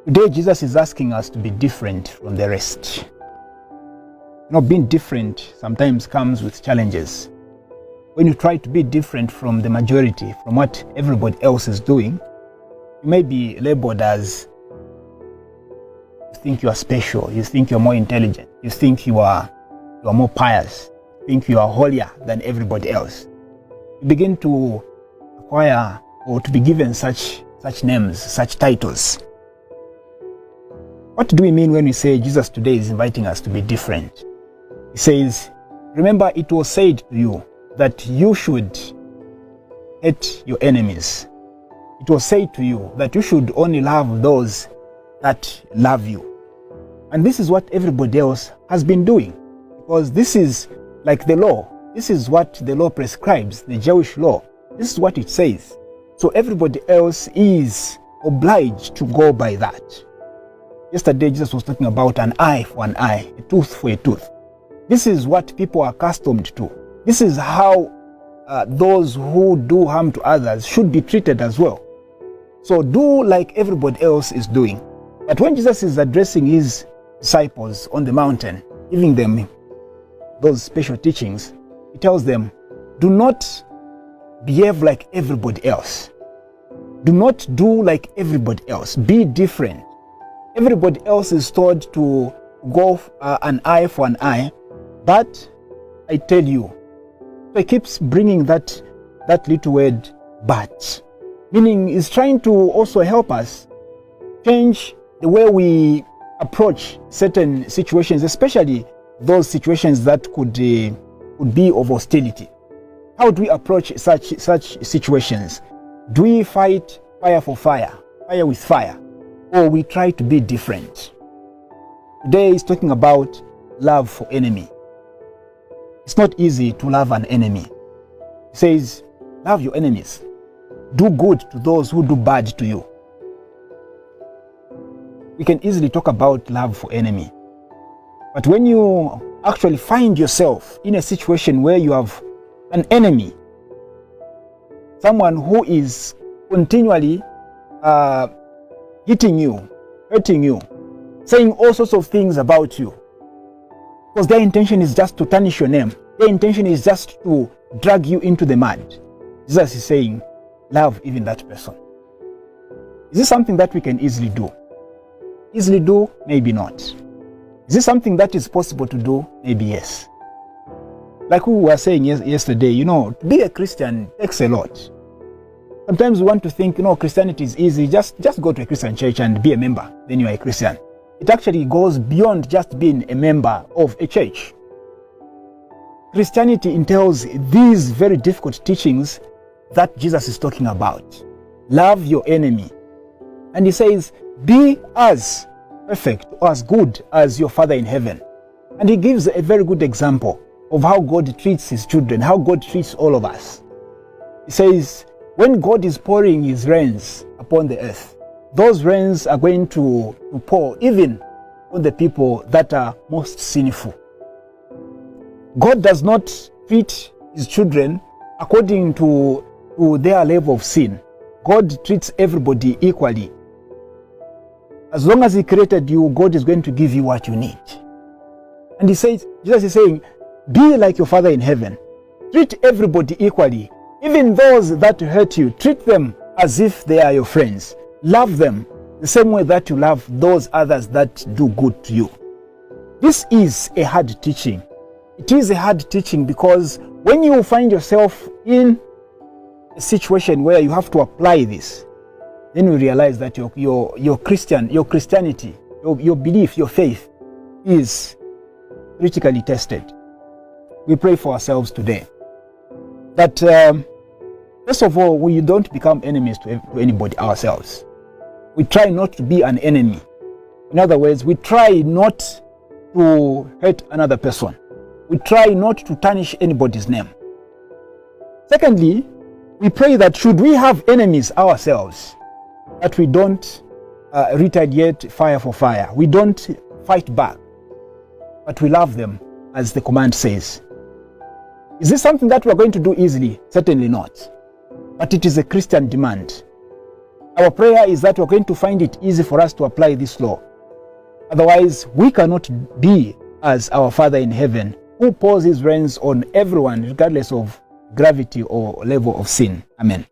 Today, Jesus is asking us to be different from the rest. Being different sometimes comes with challenges. When you try to be different from the majority, from what everybody else is doing, you may be labeled as, you think you are special, you think you're more intelligent, you think you are more pious, you think you are holier than everybody else. You begin to acquire or to be given such names, such titles. What do we mean when we say Jesus today is inviting us to be different? He says, remember, it was said to you that you should hate your enemies. It was said to you that you should only love those that love you. And this is what everybody else has been doing, because this is like the law. This is what the law prescribes, the Jewish law. This is what it says. So everybody else is obliged to go by that. Yesterday, Jesus was talking about an eye for an eye, a tooth for a tooth. This is what people are accustomed to. This is how those who do harm to others should be treated as well. So do like everybody else is doing. But when Jesus is addressing his disciples on the mountain, giving them those special teachings, he tells them, do not behave like everybody else. Do not do like everybody else. Be different. Everybody else is told to go an eye for an eye, but I tell you. So he keeps bringing that little word, but. Meaning he's trying to also help us change the way we approach certain situations, especially those situations that could be of hostility. How do we approach such situations? Do we fight fire for fire, fire with fire, or we try to be different? Today he's talking about love for enemy. It's not easy to love an enemy. He says, love your enemies. Do good to those who do bad to you. We can easily talk about love for enemy. But when you actually find yourself in a situation where you have an enemy, someone who is continually hitting you, hurting you, saying all sorts of things about you, because their intention is just to tarnish your name. Their intention is just to drag you into the mud. Jesus is saying, love even that person. Is this something that we can easily do? Easily do? Maybe not. Is this something that is possible to do? Maybe yes. Like we were saying yesterday, to be a Christian takes a lot. Sometimes we want to think, Christianity is easy. Just go to a Christian church and be a member. Then you are a Christian. It actually goes beyond just being a member of a church. Christianity entails these very difficult teachings that Jesus is talking about. Love your enemy. And he says, be as perfect or as good as your Father in heaven. And he gives a very good example of how God treats his children, how God treats all of us. He says, when God is pouring his rains upon the earth, those rains are going to pour even on the people that are most sinful. God does not treat his children according to their level of sin. God treats everybody equally. As long as he created you, God is going to give you what you need. And Jesus is saying, be like your Father in heaven. Treat everybody equally. Even those that hurt you, treat them as if they are your friends. Love them the same way that you love those others that do good to you. This is a hard teaching. It is a hard teaching because when you find yourself in a situation where you have to apply this, then you realize that your Christianity, your belief, your faith is critically tested. We pray for ourselves today that first of all, we don't become enemies to anybody ourselves. We try not to be an enemy. In other words, we try not to hurt another person. We try not to tarnish anybody's name. Secondly, we pray that should we have enemies ourselves, that we don't retaliate fire for fire. We don't fight back, but we love them as the command says. Is this something that we are going to do easily? Certainly not. But it is a Christian demand. Our prayer is that we're going to find it easy for us to apply this law. Otherwise, we cannot be as our Father in heaven, who pours his rains on everyone, regardless of gravity or level of sin. Amen.